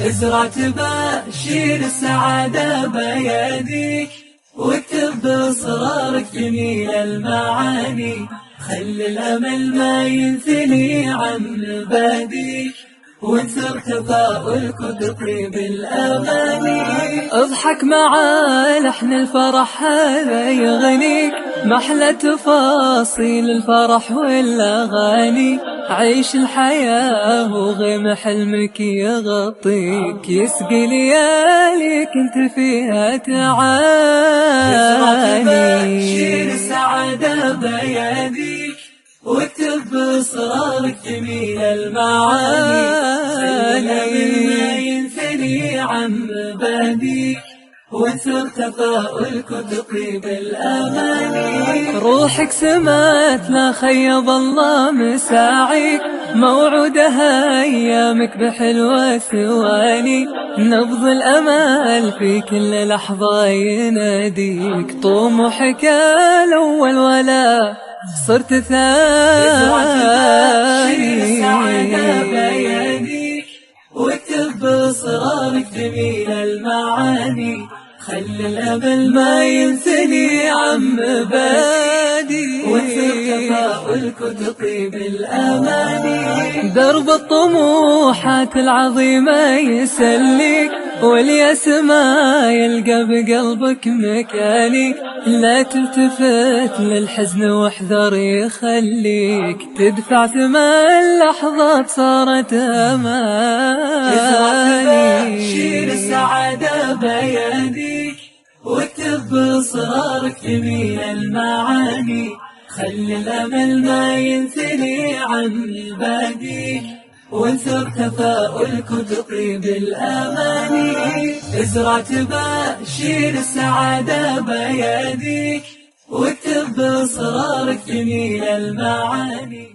ازرع تباشير السعادة بيديك، واكتب بإصرارك جميل المعاني، خلي الأمل ما ينثني عن مباديك، وانثر تفاؤلك وتطيب الأماني. اضحك مع لحن الفرح هذا يغنيك، محلى تفاصيل الفرح والأغاني، عيش الحياة وغيم حلمك يغطيك، يسقي لياليك انت فيها تعاني. شيل السعادة بيديك، واكتب بإصرارك جميل المعاني، ما ينثني عن مباديك، وانثر تفاؤلك وتطيب الأماني. روحك سمات لا خيب الله مساعيك، موعودها أيامك بحلوة ثواني، نبض الأمل في كل لحظة يناديك، طموحك الأول ولا صرت ثاني. واكتب بإصرارك جميل المعاني، خلي الأمل ما ينثني عن مبادي، وانثر تفاؤلك وتطيب الأماني. درب الطموحات العظيمة يسليك، والياس ما يلقى بقلبك مكاني، لا تلتفت للحزن واحذر يخليك تدفع ثمن لحظات صارت أماني. شيل السعادة بيديك، واكتب بإصرارك جميل المعاني، خلي الأمل ما ينثني عن مباديك، وانثر تفاؤلك وتطيب الأماني. ازرع تباشير السعادة بيديك، واكتب بإصرارك جميل المعاني.